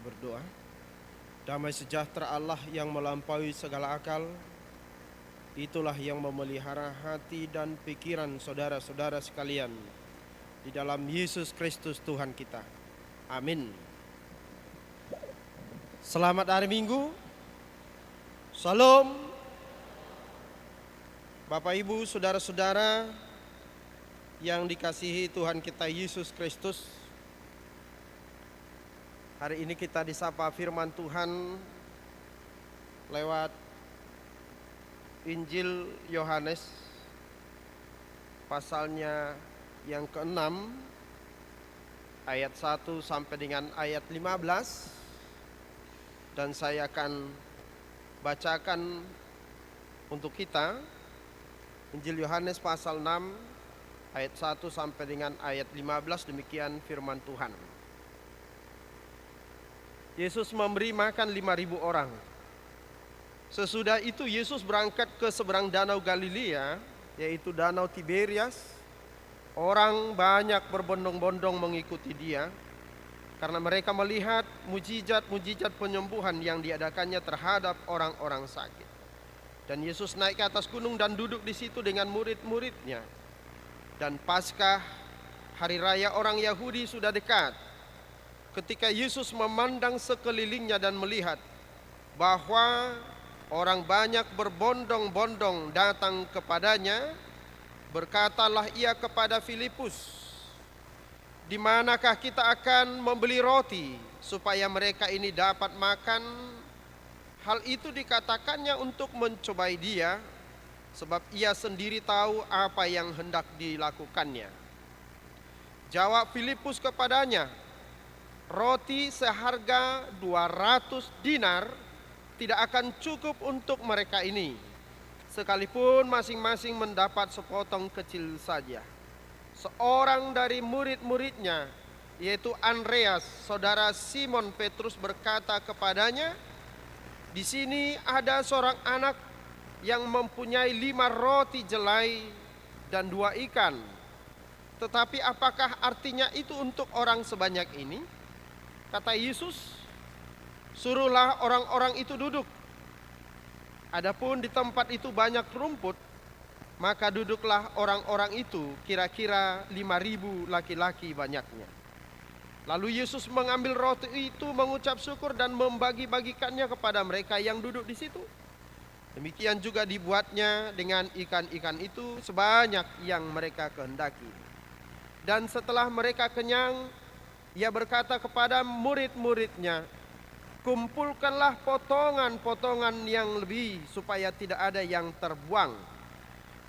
berdoa. Damai sejahtera Allah yang melampaui segala akal, itulah yang memelihara hati dan pikiran saudara-saudara sekalian di dalam Yesus Kristus Tuhan kita. Amin. Selamat hari Minggu. Salam. Bapak Ibu, saudara-saudara yang dikasihi Tuhan kita Yesus Kristus. Hari ini kita disapa firman Tuhan lewat Injil Yohanes pasalnya yang ke-6 ayat 1 sampai dengan ayat 15, dan saya akan bacakan untuk kita Injil Yohanes pasal 6 ayat 1 sampai dengan ayat 15. Demikian firman Tuhan. Yesus memberi makan 5.000 orang. Sesudah itu Yesus berangkat ke seberang danau Galilea, yaitu danau Tiberias. Orang banyak berbondong-bondong mengikuti dia, karena mereka melihat mujizat-mujizat penyembuhan yang diadakannya terhadap orang-orang sakit. Dan Yesus naik ke atas gunung dan duduk di situ dengan murid-muridnya. Dan Paskah, hari raya orang Yahudi, sudah dekat. Ketika Yesus memandang sekelilingnya dan melihat bahwa orang banyak berbondong-bondong datang kepadanya, berkatalah ia kepada Filipus, "Di manakah kita akan membeli roti supaya mereka ini dapat makan?" Hal itu dikatakannya untuk mencobai dia, sebab ia sendiri tahu apa yang hendak dilakukannya. Jawab Filipus kepadanya, "Roti seharga 200 dinar tidak akan cukup untuk mereka ini, sekalipun masing-masing mendapat sepotong kecil saja." Seorang dari murid-muridnya, yaitu Andreas, saudara Simon Petrus, berkata kepadanya, "Di sini ada seorang anak yang mempunyai 5 roti jelai dan 2 ikan. Tetapi apakah artinya itu untuk orang sebanyak ini?" Kata Yesus, "Suruhlah orang-orang itu duduk." Adapun di tempat itu banyak rumput, maka duduklah orang-orang itu, kira-kira 5.000 laki-laki banyaknya. Lalu Yesus mengambil roti itu, mengucap syukur dan membagi-bagikannya kepada mereka yang duduk di situ. Demikian juga dibuatnya dengan ikan-ikan itu sebanyak yang mereka kehendaki. Dan setelah mereka kenyang, ia berkata kepada murid-muridnya, "Kumpulkanlah potongan-potongan yang lebih supaya tidak ada yang terbuang."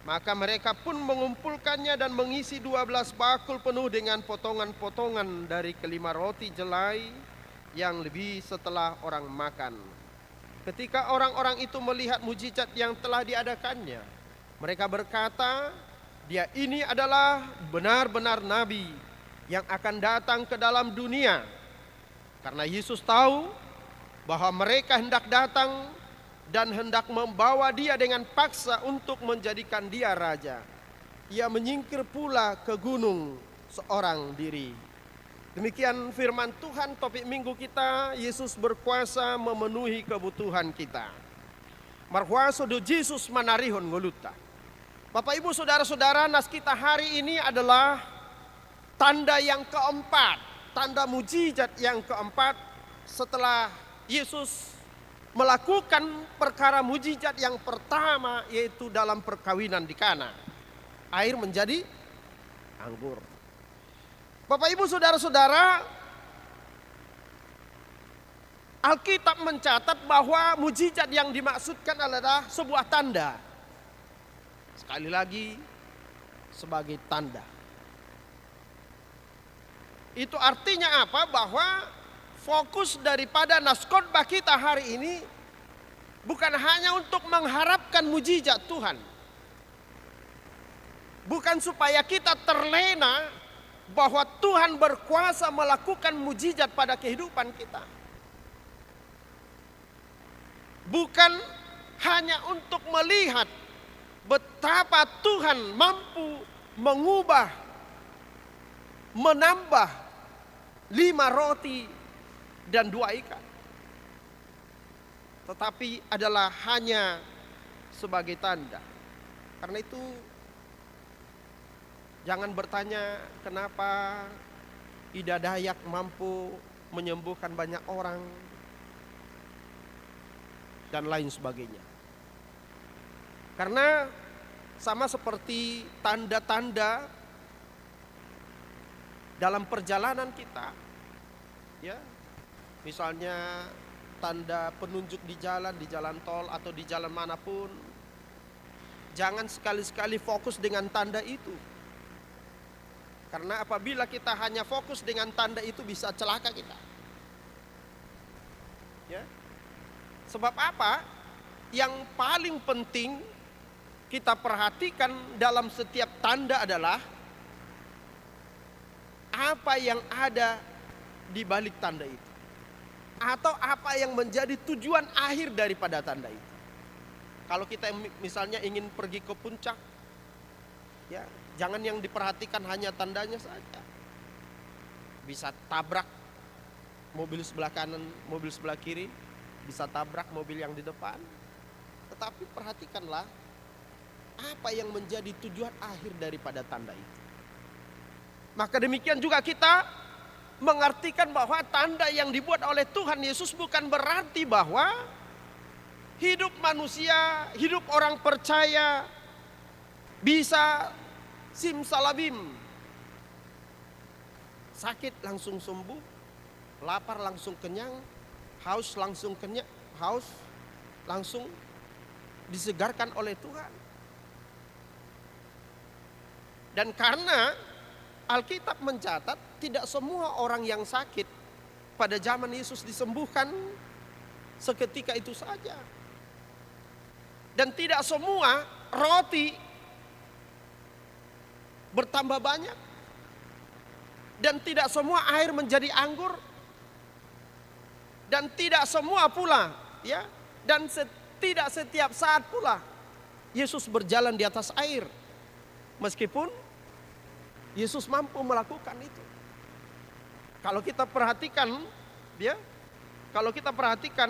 Maka mereka pun mengumpulkannya dan mengisi 12 bakul penuh dengan potongan-potongan dari kelima roti jelai yang lebih setelah orang makan. Ketika orang-orang itu melihat mujizat yang telah diadakannya, mereka berkata, "Dia ini adalah benar-benar nabi yang akan datang ke dalam dunia." Karena Yesus tahu bahwa mereka hendak datang dan hendak membawa dia dengan paksa untuk menjadikan dia raja, ia menyingkir pula ke gunung seorang diri. Demikian firman Tuhan. Topik minggu kita, Yesus berkuasa memenuhi kebutuhan kita. Marhuaso do Jesus manarihon ngoluta. Bapak Ibu saudara-saudara, nas kita hari ini adalah tanda yang keempat, tanda mujizat yang keempat setelah Yesus melakukan perkara mujizat yang pertama, yaitu dalam perkawinan di Kana. Air menjadi anggur. Bapak Ibu saudara-saudara, Alkitab mencatat bahwa mujizat yang dimaksudkan adalah sebuah tanda. Sekali lagi, sebagai tanda. Itu artinya apa? Bahwa fokus daripada naskotbah kita hari ini bukan hanya untuk mengharapkan mujizat Tuhan. Bukan supaya kita terlena bahwa Tuhan berkuasa melakukan mujizat pada kehidupan kita. Bukan hanya untuk melihat betapa Tuhan mampu mengubah, menambah 5 roti dan 2 ikan. Tetapi adalah hanya sebagai tanda. Karena itu jangan bertanya kenapa Ida Dayak mampu menyembuhkan banyak orang dan lain sebagainya. Karena sama seperti tanda-tanda dalam perjalanan kita, ya, misalnya tanda penunjuk di jalan tol atau di jalan manapun, jangan sekali-sekali fokus dengan tanda itu. Karena apabila kita hanya fokus dengan tanda itu bisa celaka kita. Ya. Sebab apa? Yang paling penting kita perhatikan dalam setiap tanda adalah apa yang ada di balik tanda itu. Atau apa yang menjadi tujuan akhir daripada tanda itu. Kalau kita misalnya ingin pergi ke puncak, ya, jangan yang diperhatikan hanya tandanya saja. Bisa tabrak mobil sebelah kanan, mobil sebelah kiri, bisa tabrak mobil yang di depan. Tetapi perhatikanlah apa yang menjadi tujuan akhir daripada tanda itu. Maka demikian juga kita mengartikan bahwa tanda yang dibuat oleh Tuhan Yesus bukan berarti bahwa hidup manusia, hidup orang percaya bisa simsalabim. Sakit langsung sembuh, lapar langsung kenyang, haus langsung kenyang, haus langsung disegarkan oleh Tuhan. Dan karena Alkitab mencatat tidak semua orang yang sakit pada zaman Yesus disembuhkan seketika itu saja. Dan tidak semua roti bertambah banyak. Dan tidak semua air menjadi anggur. Dan tidak semua pula, ya, dan tidak setiap saat pula Yesus berjalan di atas air. Meskipun Yesus mampu melakukan itu. Kalau kita perhatikan, ya, kalau kita perhatikan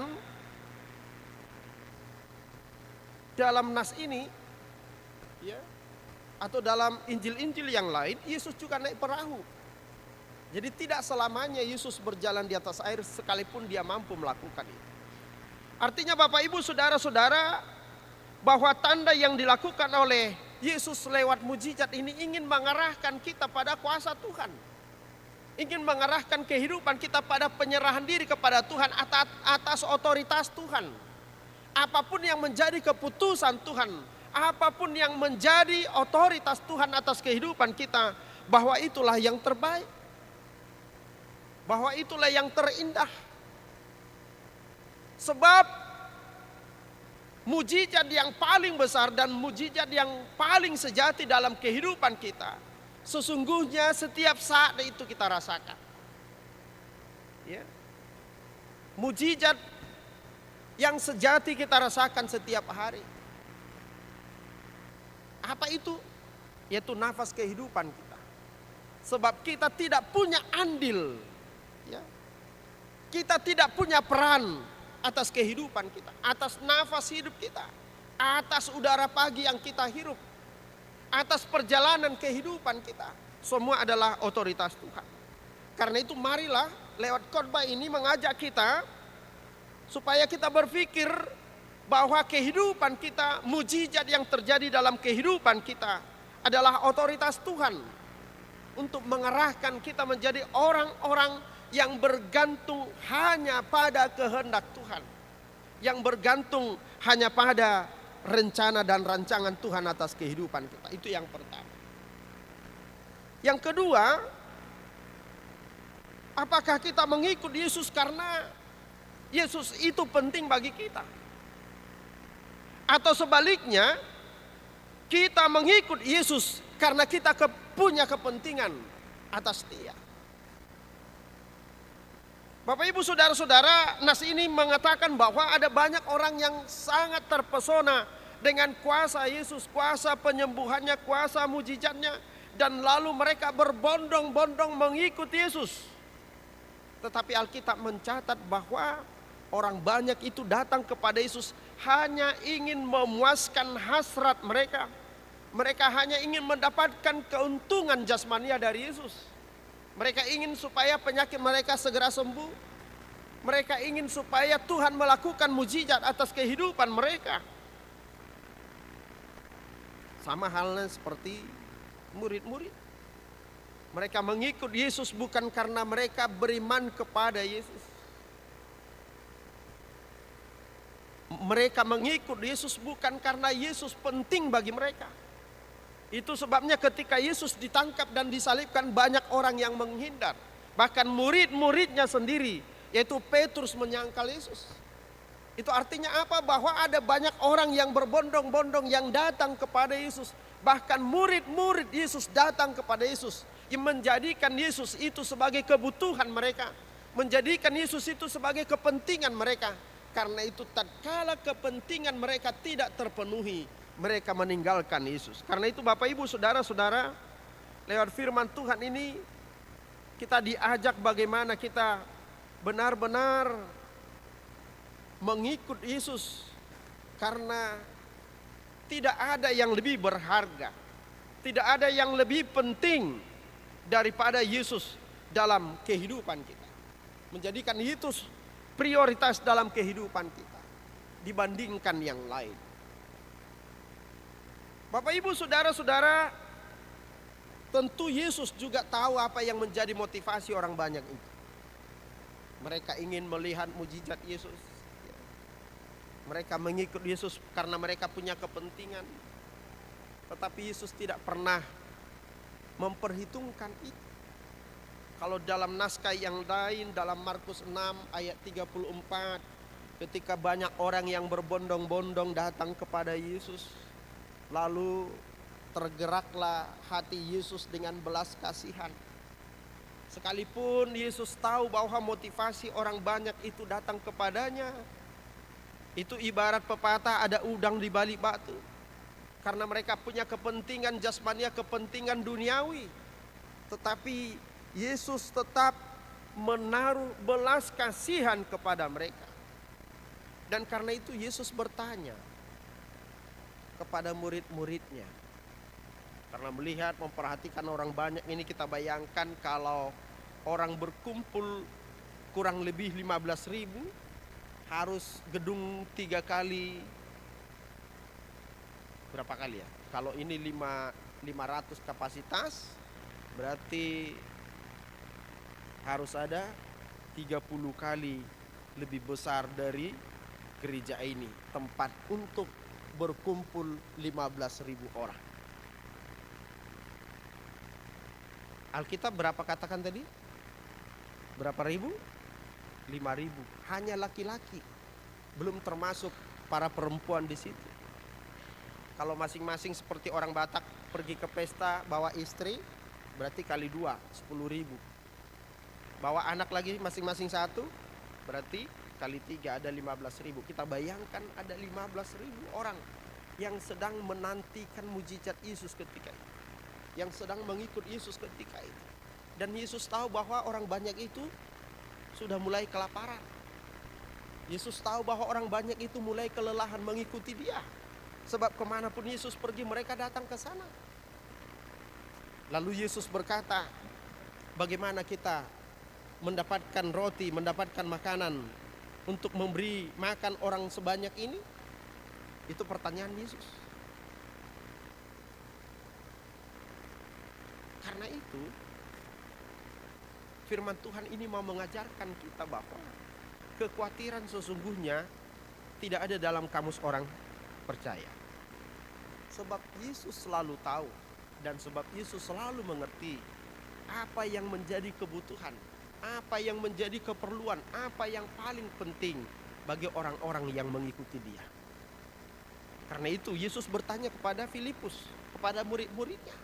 dalam nas ini, ya, atau dalam Injil-Injil yang lain, Yesus juga naik perahu. Jadi tidak selamanya Yesus berjalan di atas air sekalipun dia mampu melakukan itu. Artinya Bapak Ibu Saudara-saudara, bahwa tanda yang dilakukan oleh Yesus lewat mujizat ini ingin mengarahkan kita pada kuasa Tuhan. Ingin mengarahkan kehidupan kita pada penyerahan diri kepada Tuhan atas otoritas Tuhan. Apapun yang menjadi keputusan Tuhan, apapun yang menjadi otoritas Tuhan atas kehidupan kita, bahwa itulah yang terbaik. Bahwa itulah yang terindah. Sebab mujizat yang paling besar dan mujizat yang paling sejati dalam kehidupan kita, sesungguhnya setiap saat itu kita rasakan. Ya. Mujizat yang sejati kita rasakan setiap hari. Apa itu? Yaitu nafas kehidupan kita. Sebab kita tidak punya andil, ya. Kita tidak punya peran atas kehidupan kita, atas nafas hidup kita, atas udara pagi yang kita hirup, atas perjalanan kehidupan kita. Semua adalah otoritas Tuhan. Karena itu marilah lewat khotbah ini mengajak kita supaya kita berpikir bahwa kehidupan kita, mujizat yang terjadi dalam kehidupan kita adalah otoritas Tuhan untuk mengarahkan kita menjadi orang-orang yang bergantung hanya pada kehendak Tuhan, yang bergantung hanya pada rencana dan rancangan Tuhan atas kehidupan kita. Itu yang pertama. Yang kedua, apakah kita mengikut Yesus karena Yesus itu penting bagi kita? Atau sebaliknya, kita mengikut Yesus karena kita punya kepentingan atas Dia? Bapak Ibu Saudara-saudara, nas ini mengatakan bahwa ada banyak orang yang sangat terpesona dengan kuasa Yesus, kuasa penyembuhannya, kuasa mujizatnya, dan lalu mereka berbondong-bondong mengikut Yesus. Tetapi Alkitab mencatat bahwa orang banyak itu datang kepada Yesus hanya ingin memuaskan hasrat mereka. Mereka hanya ingin mendapatkan keuntungan jasmania dari Yesus. Mereka ingin supaya penyakit mereka segera sembuh. Mereka ingin supaya Tuhan melakukan mujizat atas kehidupan mereka. Sama halnya seperti murid-murid. Mereka mengikut Yesus bukan karena mereka beriman kepada Yesus. Mereka mengikut Yesus bukan karena Yesus penting bagi mereka. Itu sebabnya ketika Yesus ditangkap dan disalibkan, banyak orang yang menghindar. Bahkan murid-muridnya sendiri, yaitu Petrus, menyangkal Yesus. Itu artinya apa? Bahwa ada banyak orang yang berbondong-bondong yang datang kepada Yesus. Bahkan murid-murid Yesus datang kepada Yesus, yang menjadikan Yesus itu sebagai kebutuhan mereka, menjadikan Yesus itu sebagai kepentingan mereka. Karena itu tatkala kepentingan mereka tidak terpenuhi, mereka meninggalkan Yesus. Karena itu Bapak Ibu Saudara-saudara, lewat firman Tuhan ini kita diajak bagaimana kita benar-benar mengikut Yesus. Karena tidak ada yang lebih berharga, tidak ada yang lebih penting daripada Yesus dalam kehidupan kita. Menjadikan Yesus prioritas dalam kehidupan kita dibandingkan yang lain. Bapak Ibu Saudara-saudara, tentu Yesus juga tahu apa yang menjadi motivasi orang banyak itu. Mereka ingin melihat mujizat Yesus. Mereka mengikut Yesus karena mereka punya kepentingan. Tetapi Yesus tidak pernah memperhitungkan itu. Kalau dalam naskah yang lain, dalam Markus 6 ayat 34, ketika banyak orang yang berbondong-bondong datang kepada Yesus, lalu tergeraklah hati Yesus dengan belas kasihan. Sekalipun Yesus tahu bahwa motivasi orang banyak itu datang kepadanya, itu ibarat pepatah ada udang di balik batu. Karena mereka punya kepentingan jasmania, kepentingan duniawi. Tetapi Yesus tetap menaruh belas kasihan kepada mereka. Dan karena itu Yesus bertanya kepada murid-muridnya. Karena melihat, memperhatikan orang banyak ini, kita bayangkan kalau orang berkumpul kurang lebih 15.000, harus gedung 3 kali, berapa kali ya? Kalau ini 500 kapasitas, berarti harus ada 30 kali lebih besar dari gereja ini, tempat untuk berkumpul 15.000 orang. Alkitab berapa katakan tadi? Berapa ribu? 5.000. Hanya laki-laki, belum termasuk para perempuan di situ. Kalau masing-masing seperti orang Batak pergi ke pesta bawa istri, berarti kali 2, 10.000. Bawa anak lagi masing-masing 1, berarti kali 3 ada 15.000. Kita bayangkan ada 15.000 orang yang sedang menantikan mujizat Yesus ketika itu, yang sedang mengikut Yesus ketika itu. Dan Yesus tahu bahwa orang banyak itu sudah mulai kelaparan. Yesus tahu bahwa orang banyak itu mulai kelelahan mengikuti Dia. Sebab kemanapun Yesus pergi, mereka datang ke sana. Lalu Yesus berkata, bagaimana kita mendapatkan roti, mendapatkan makanan untuk memberi makan orang sebanyak ini? Itu pertanyaan Yesus. Karena itu firman Tuhan ini mau mengajarkan kita bahwa kekhawatiran sesungguhnya tidak ada dalam kamus orang percaya. Sebab Yesus selalu tahu dan sebab Yesus selalu mengerti apa yang menjadi kebutuhan, apa yang menjadi keperluan, apa yang paling penting bagi orang-orang yang mengikuti Dia. Karena itu Yesus bertanya kepada Filipus, kepada murid-muridnya,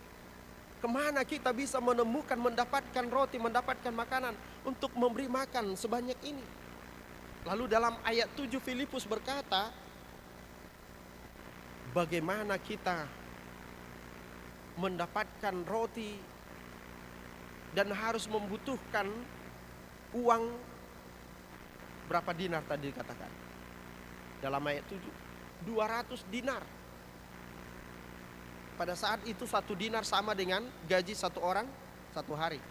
kemana kita bisa menemukan, mendapatkan roti, mendapatkan makanan untuk memberi makan sebanyak ini? Lalu dalam ayat 7 Filipus berkata, bagaimana kita mendapatkan roti dan harus membutuhkan uang berapa dinar tadi dikatakan? Dalam ayat 7, 200 dinar. Pada saat itu 1 dinar sama dengan gaji 1 orang 1 hari.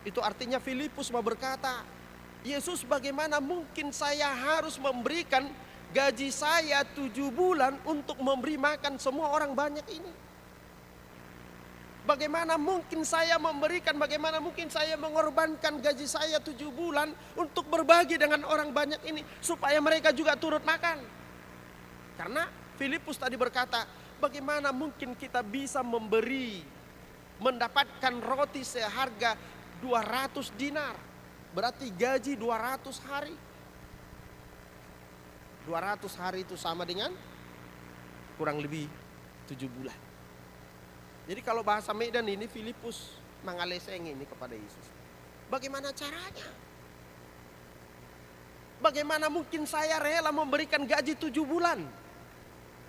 Itu artinya Filipus mau berkata, Yesus, bagaimana mungkin saya harus memberikan gaji saya 7 bulan untuk memberi makan semua orang banyak ini? Bagaimana mungkin saya memberikan, bagaimana mungkin saya mengorbankan gaji saya 7 bulan untuk berbagi dengan orang banyak ini supaya mereka juga turut makan? Karena Filipus tadi berkata, bagaimana mungkin kita bisa mendapatkan roti seharga 200 dinar. Berarti gaji 200 hari. 200 hari itu sama dengan kurang lebih 7 bulan. Jadi kalau bahasa Medan ini, Filipus mengaleseng ini kepada Yesus. Bagaimana caranya? Bagaimana mungkin saya rela memberikan gaji 7 bulan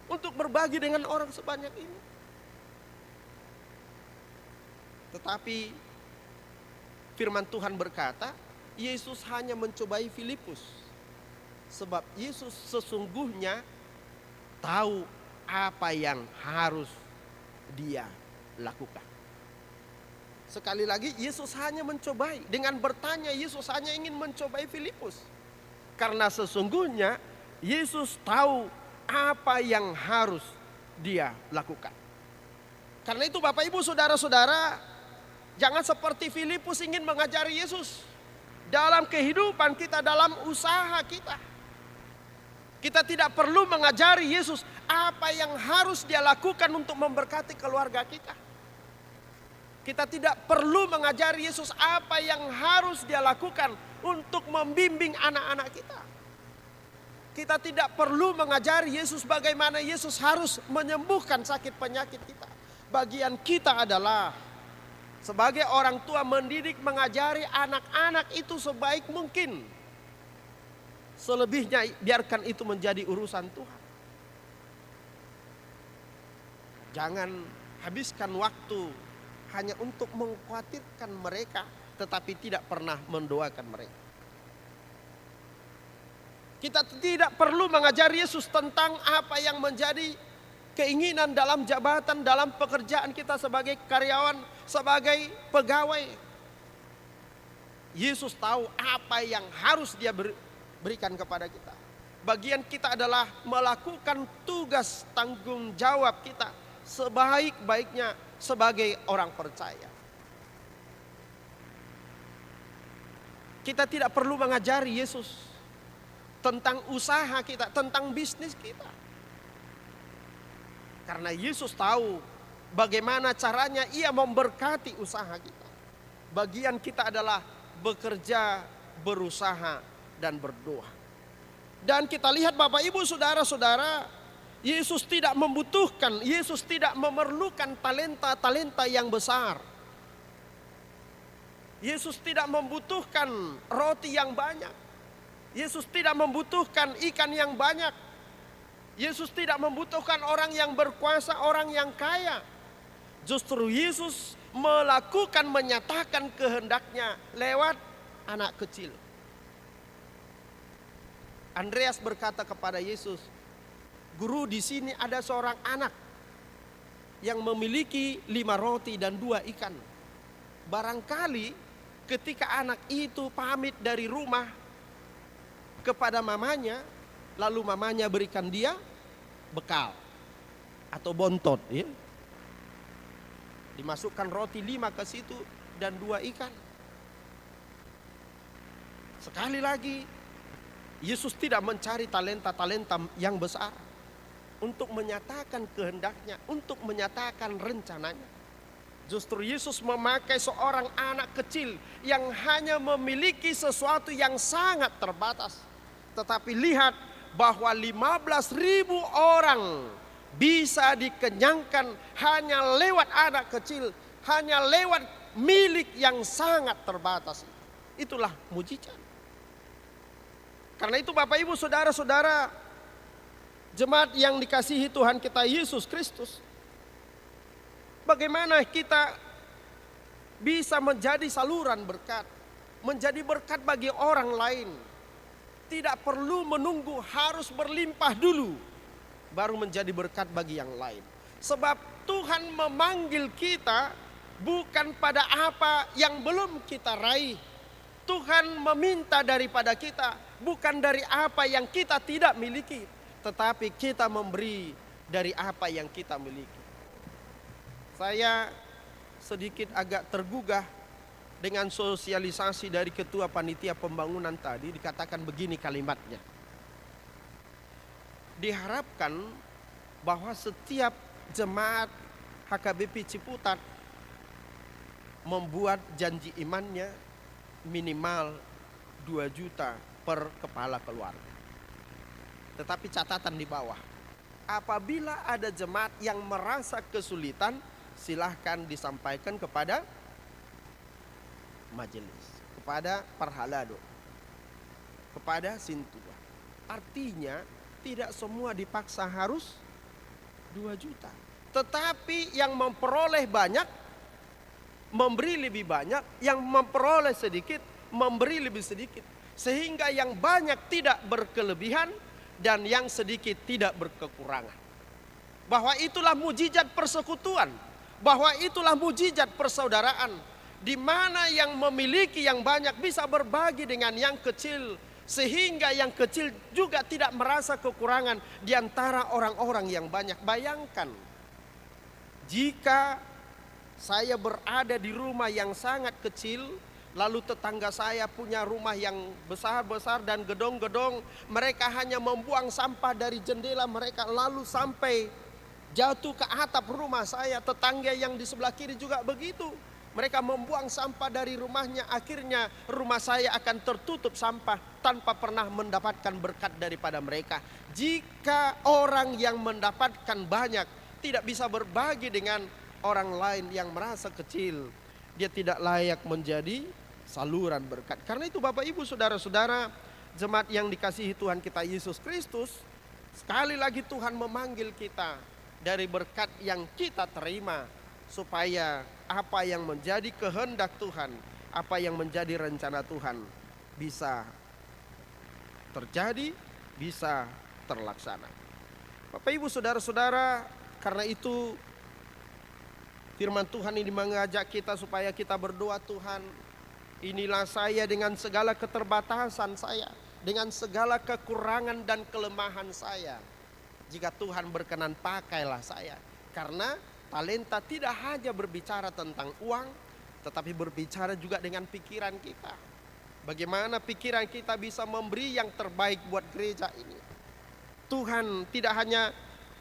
untuk berbagi dengan orang sebanyak ini? Tetapi firman Tuhan berkata, Yesus hanya mencobai Filipus. Sebab Yesus sesungguhnya tahu apa yang harus dia lakukan. Sekali lagi, Yesus hanya mencobai. Dengan bertanya, Yesus hanya ingin mencobai Filipus. Karena sesungguhnya Yesus tahu apa yang harus dia lakukan. Karena itu Bapak Ibu Saudara-saudara, jangan seperti Filipus ingin mengajari Yesus. Dalam kehidupan kita, dalam usaha kita, kita tidak perlu mengajari Yesus apa yang harus dia lakukan untuk memberkati keluarga kita. Kita tidak perlu mengajari Yesus apa yang harus dia lakukan untuk membimbing anak-anak kita. Kita tidak perlu mengajari Yesus bagaimana Yesus harus menyembuhkan sakit penyakit kita. Bagian kita adalah sebagai orang tua mendidik, mengajari anak-anak itu sebaik mungkin. Selebihnya biarkan itu menjadi urusan Tuhan. Jangan habiskan waktu hanya untuk mengkhawatirkan mereka, tetapi tidak pernah mendoakan mereka. Kita tidak perlu mengajari Yesus tentang apa yang menjadi keinginan dalam jabatan, dalam pekerjaan kita sebagai karyawan, sebagai pegawai. Yesus tahu apa yang harus dia berikan kepada kita. Bagian kita adalah melakukan tugas tanggung jawab kita sebaik-baiknya sebagai orang percaya. Kita tidak perlu mengajari Yesus tentang usaha kita, tentang bisnis kita. Karena Yesus tahu bagaimana caranya ia memberkati usaha kita. Bagian kita adalah bekerja, berusaha, dan berdoa. Dan kita lihat Bapak Ibu Saudara-saudara, Yesus tidak membutuhkan, Yesus tidak memerlukan talenta-talenta yang besar. Yesus tidak membutuhkan roti yang banyak. Yesus tidak membutuhkan ikan yang banyak. Yesus tidak membutuhkan orang yang berkuasa, orang yang kaya. Justru Yesus melakukan, menyatakan kehendaknya lewat anak kecil. Andreas berkata kepada Yesus, Guru, di sini ada seorang anak yang memiliki 5 roti dan 2 ikan. Barangkali ketika anak itu pamit dari rumah kepada mamanya, lalu mamanya berikan dia bekal atau bontot, ya. Dimasukkan roti 5 ke situ dan 2 ikan. Sekali lagi, Yesus tidak mencari talenta-talenta yang besar untuk menyatakan kehendaknya, untuk menyatakan rencananya. Justru Yesus memakai seorang anak kecil yang hanya memiliki sesuatu yang sangat terbatas. Tetapi lihat bahwa 15.000 orang bisa dikenyangkan hanya lewat anak kecil, hanya lewat milik yang sangat terbatas. Itulah mujizat. Karena itu Bapak Ibu Saudara-saudara, jemaat yang dikasihi Tuhan kita Yesus Kristus, bagaimana kita bisa menjadi saluran berkat? menjadi berkat bagi orang lain. Tidak perlu menunggu harus berlimpah dulu baru menjadi berkat bagi yang lain. Sebab Tuhan memanggil kita bukan pada apa yang belum kita raih. Tuhan meminta daripada kita bukan dari apa yang kita tidak miliki, tetapi kita memberi dari apa yang kita miliki. Saya sedikit agak tergugah dengan sosialisasi dari ketua panitia pembangunan tadi, dikatakan begini kalimatnya. Diharapkan bahwa setiap jemaat HKBP Ciputat membuat janji imannya minimal 2 juta per kepala keluarga. Tetapi catatan di bawah, apabila ada jemaat yang merasa kesulitan, silahkan disampaikan kepada majelis, kepada Parhalado, kepada Sintua. Artinya tidak semua dipaksa harus 2 juta. Tetapi yang memperoleh banyak, memberi lebih banyak. Yang memperoleh sedikit, memberi lebih sedikit. Sehingga yang banyak tidak berkelebihan dan yang sedikit tidak berkekurangan. Bahwa itulah mujizat persekutuan. Bahwa itulah mujizat persaudaraan. Di mana yang memiliki yang banyak bisa berbagi dengan yang kecil. Sehingga yang kecil juga tidak merasa kekurangan di antara orang-orang yang banyak. Bayangkan, jika saya berada di rumah yang sangat kecil, lalu tetangga saya punya rumah yang besar-besar dan gedong-gedong, mereka hanya membuang sampah dari jendela mereka lalu sampai jatuh ke atap rumah saya. Tetangga yang di sebelah kiri juga begitu. Mereka membuang sampah dari rumahnya, akhirnya rumah saya akan tertutup sampah tanpa pernah mendapatkan berkat daripada mereka. Jika orang yang mendapatkan banyak tidak bisa berbagi dengan orang lain yang merasa kecil, dia tidak layak menjadi saluran berkat. Karena itu Bapak Ibu saudara-saudara jemaat yang dikasihi Tuhan kita Yesus Kristus, sekali lagi Tuhan memanggil kita dari berkat yang kita terima, supaya apa yang menjadi kehendak Tuhan, apa yang menjadi rencana Tuhan bisa terjadi, bisa terlaksana. Bapak Ibu saudara-saudara, karena itu firman Tuhan ini mengajak kita supaya kita berdoa, Tuhan, inilah saya dengan segala keterbatasan saya, dengan segala kekurangan dan kelemahan saya. Jika Tuhan berkenan, pakailah saya. Karena talenta tidak hanya berbicara tentang uang, tetapi berbicara juga dengan pikiran kita. Bagaimana pikiran kita bisa memberi yang terbaik buat gereja ini. Tuhan tidak hanya,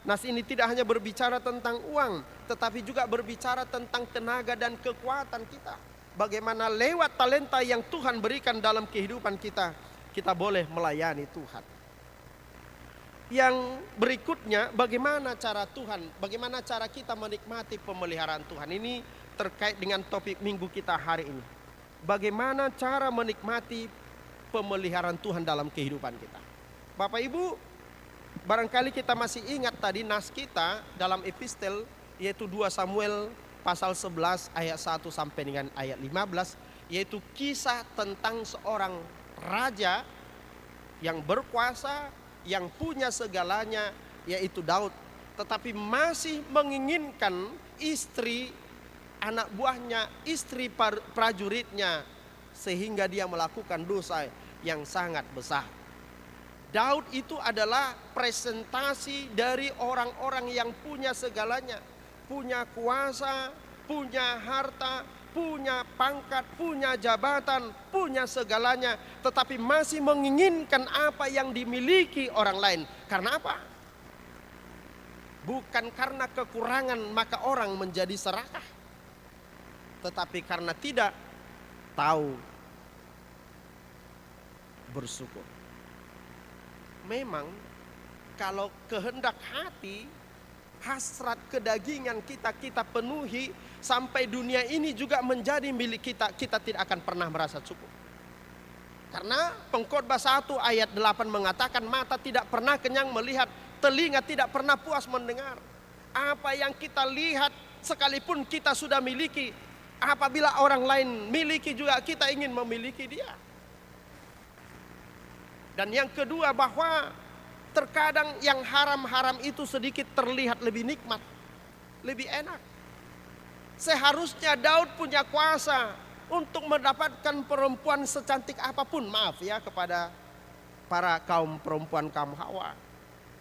nas ini tidak hanya berbicara tentang uang, tetapi juga berbicara tentang tenaga dan kekuatan kita. Bagaimana lewat talenta yang Tuhan berikan dalam kehidupan kita, kita boleh melayani Tuhan. Yang berikutnya, bagaimana cara Tuhan, bagaimana cara kita menikmati pemeliharaan Tuhan. Ini terkait dengan topik minggu kita hari ini. Bagaimana cara menikmati pemeliharaan Tuhan dalam kehidupan kita. Bapak Ibu, barangkali kita masih ingat tadi nas kita dalam epistel, yaitu 2 Samuel pasal 11 ayat 1 sampai dengan ayat 15. Yaitu kisah tentang seorang raja yang berkuasa, yang punya segalanya, yaitu Daud. Tetapi masih menginginkan istri anak buahnya, istri prajuritnya, sehingga dia melakukan dosa yang sangat besar. Daud itu adalah presentasi dari orang-orang yang punya segalanya, punya kuasa, punya harta, punya pangkat, punya jabatan, punya segalanya, tetapi masih menginginkan apa yang dimiliki orang lain. Karena apa? Bukan karena kekurangan maka orang menjadi serakah, tetapi karena tidak tahu bersyukur. Memang kalau kehendak hati, hasrat kedagingan kita penuhi sampai dunia ini juga menjadi milik kita, kita tidak akan pernah merasa cukup. Karena Pengkhotbah 1 ayat 8 mengatakan, mata tidak pernah kenyang melihat, telinga tidak pernah puas mendengar. Apa yang kita lihat sekalipun kita sudah miliki, Apabila orang lain miliki juga, kita ingin memiliki dia. Dan yang kedua, bahwa terkadang yang haram-haram itu sedikit terlihat lebih nikmat, lebih enak. Seharusnya Daud punya kuasa untuk mendapatkan perempuan secantik apapun. Maaf ya kepada para kaum perempuan, kaum Hawa.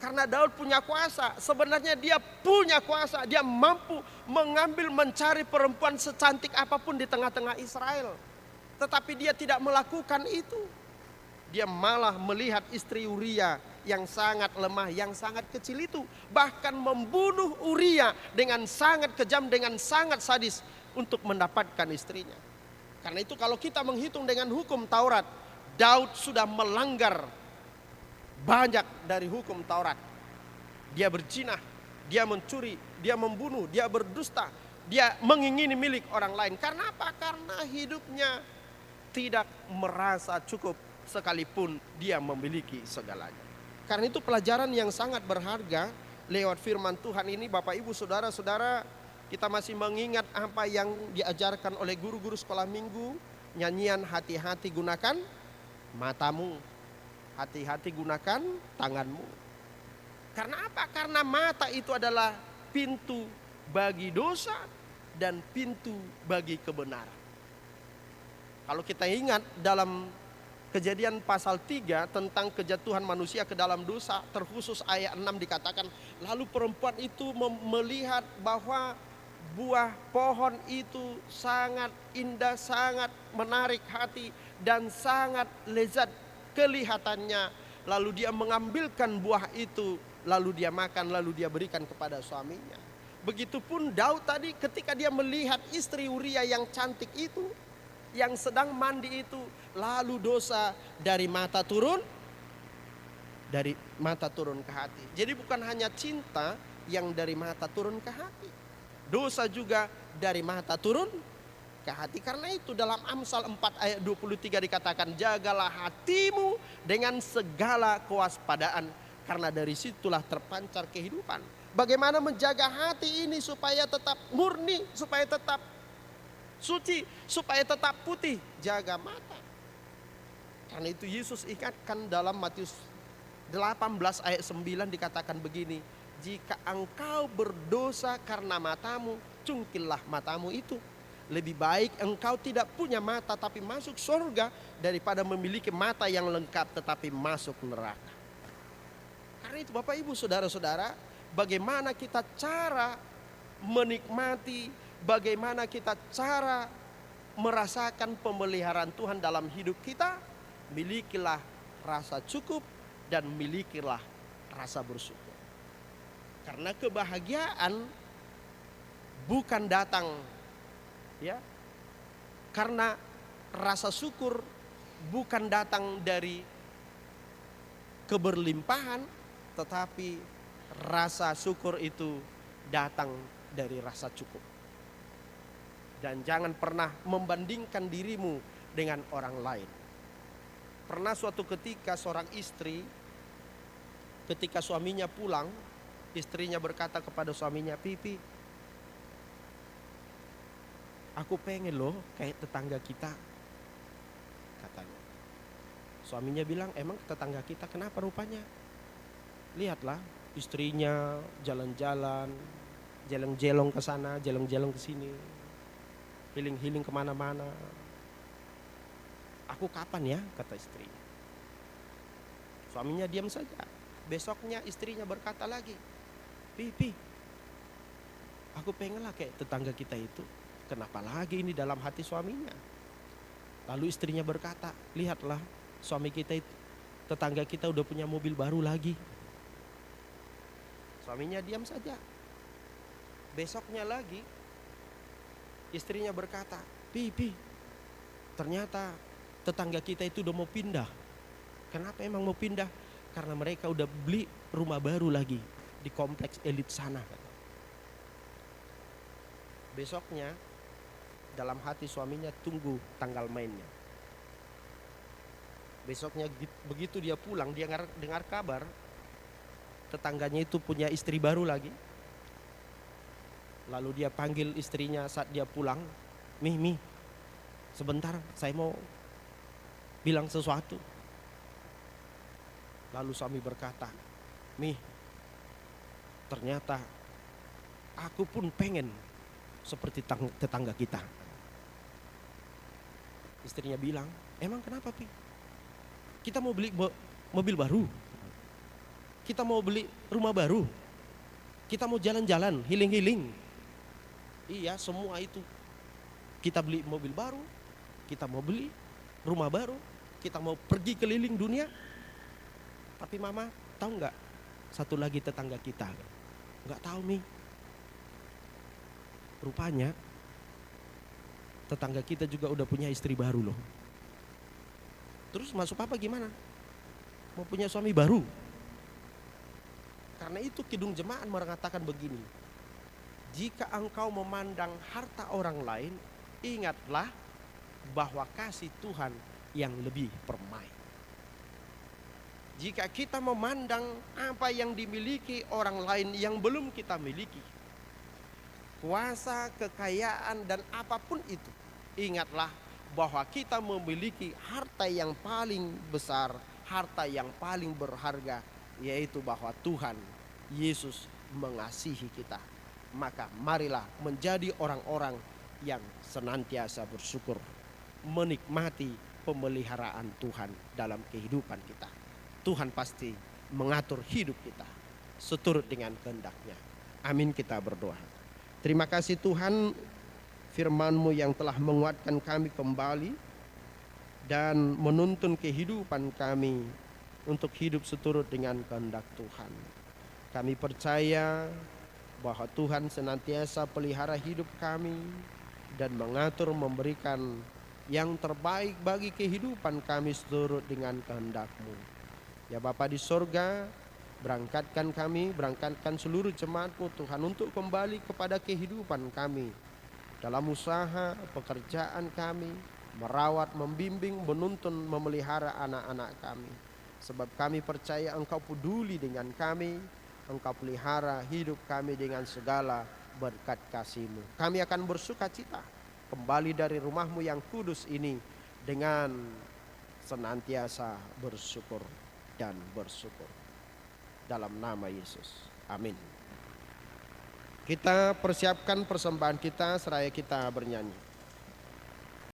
Karena Daud punya kuasa, sebenarnya dia punya kuasa. Dia mampu mengambil, mencari perempuan secantik apapun di tengah-tengah Israel. Tetapi dia tidak melakukan itu. Dia malah melihat istri Uria yang sangat lemah, yang sangat kecil itu. Bahkan membunuh Uria dengan sangat kejam, dengan sangat sadis untuk mendapatkan istrinya. Karena itu kalau kita menghitung dengan hukum Taurat, Daud sudah melanggar banyak dari hukum Taurat. Dia berzina, dia mencuri, dia membunuh, dia berdusta, dia mengingini milik orang lain. Karena apa? Karena hidupnya tidak merasa cukup sekalipun dia memiliki segalanya. Karena itu pelajaran yang sangat berharga lewat firman Tuhan ini, Bapak Ibu Saudara-saudara, kita masih mengingat apa yang diajarkan oleh guru-guru sekolah minggu, nyanyian hati-hati gunakan matamu, hati-hati gunakan tanganmu. Karena apa? Karena mata itu adalah pintu bagi dosa dan pintu bagi kebenaran. Kalau kita ingat dalam Kejadian pasal 3 tentang kejatuhan manusia ke dalam dosa, terkhusus ayat 6 dikatakan, lalu perempuan itu melihat bahwa buah pohon itu sangat indah, sangat menarik hati dan sangat lezat kelihatannya. Lalu dia mengambilkan buah itu, lalu dia makan, lalu dia berikan kepada suaminya. Begitupun Daud tadi ketika dia melihat istri Uria yang cantik itu, yang sedang mandi itu, lalu dosa dari mata turun ke hati. Jadi bukan hanya cinta yang dari mata turun ke hati, dosa juga dari mata turun ke hati. Karena itu dalam Amsal 4 ayat 23 dikatakan, jagalah hatimu dengan segala kewaspadaan, karena dari situlah terpancar kehidupan. Bagaimana menjaga hati ini supaya tetap murni, supaya tetap suci, supaya tetap putih? Jaga mata. Karena itu Yesus ingatkan dalam Matius 18 ayat 9 dikatakan begini, jika engkau berdosa karena matamu, cungkillah matamu itu. Lebih baik engkau tidak punya mata tapi masuk surga, daripada memiliki mata yang lengkap tetapi masuk neraka. Karena itu Bapak Ibu Saudara-saudara, bagaimana kita cara menikmati, bagaimana kita cara merasakan pemeliharaan Tuhan dalam hidup kita? Milikilah rasa cukup dan milikilah rasa bersyukur. Karena kebahagiaan bukan datang ya, karena rasa syukur bukan datang dari keberlimpahan, tetapi rasa syukur itu datang dari rasa cukup. Dan jangan pernah membandingkan dirimu dengan orang lain. Pernah suatu ketika seorang istri, ketika suaminya pulang, istrinya berkata kepada suaminya, Pipi, aku pengen loh kayak tetangga kita, katanya. Suaminya bilang, emang tetangga kita kenapa rupanya? Lihatlah istrinya jalan-jalan, jeleng-jelong ke sana, jeleng-jeleng ke sini, healing-healing kemana-mana. Aku kapan ya, kata istrinya. Suaminya diam saja. Besoknya istrinya berkata lagi, Pipi, aku pengenlah kayak tetangga kita itu. Kenapa lagi ini dalam hati suaminya? Lalu istrinya berkata, lihatlah suami kita itu, tetangga kita udah punya mobil baru lagi. Suaminya diam saja. Besoknya lagi istrinya berkata, Pipi, ternyata tetangga kita itu udah mau pindah. Kenapa emang mau pindah? Karena mereka udah beli rumah baru lagi di kompleks elit sana. Besoknya dalam hati suaminya tunggu tanggal mainnya. Besoknya begitu dia pulang, dia dengar kabar tetangganya itu punya istri baru lagi. Lalu dia panggil istrinya saat dia pulang. Mi, sebentar saya mau bilang sesuatu. Lalu suami berkata, Mi, ternyata aku pun pengen seperti tetangga kita. Istrinya bilang, emang kenapa, Pi? Kita mau beli mobil baru, kita mau beli rumah baru, kita mau jalan-jalan, healing-healing. Iya, semua itu. Kita beli mobil baru, kita mau beli rumah baru, kita mau pergi keliling dunia. Tapi mama tahu nggak, satu lagi tetangga kita nggak tahu, Mi. Rupanya tetangga kita juga udah punya istri baru loh. Terus maksud papa gimana? Mau punya suami baru? Karena itu Kidung Jemaat mengatakan begini, jika engkau memandang harta orang lain, ingatlah bahwa kasih Tuhan yang lebih permai. Jika kita memandang apa yang dimiliki orang lain yang belum kita miliki, kuasa, kekayaan, dan apapun itu, ingatlah bahwa kita memiliki harta yang paling besar, harta yang paling berharga, yaitu bahwa Tuhan Yesus mengasihi kita. Maka marilah menjadi orang-orang yang senantiasa bersyukur, menikmati pemeliharaan Tuhan dalam kehidupan kita. Tuhan pasti mengatur hidup kita seturut dengan kehendak-Nya. Amin, kita berdoa. Terima kasih Tuhan, firman-Mu yang telah menguatkan kami kembali dan menuntun kehidupan kami untuk hidup seturut dengan kehendak Tuhan. Kami percaya bahwa Tuhan senantiasa pelihara hidup kami dan mengatur, memberikan yang terbaik bagi kehidupan kami seturut dengan kehendak-Mu. Ya Bapa di sorga, berangkatkan kami, berangkatkan seluruh jemaat-Mu Tuhan untuk kembali kepada kehidupan kami dalam usaha, pekerjaan kami, merawat, membimbing, menuntun, memelihara anak-anak kami. Sebab kami percaya Engkau peduli dengan kami, Engkau pelihara hidup kami dengan segala berkat kasih-Mu. Kami akan bersuka cita kembali dari rumah-Mu yang kudus ini dengan senantiasa bersyukur dan bersyukur. Dalam nama Yesus. Amin. Kita persiapkan persembahan kita seraya kita bernyanyi.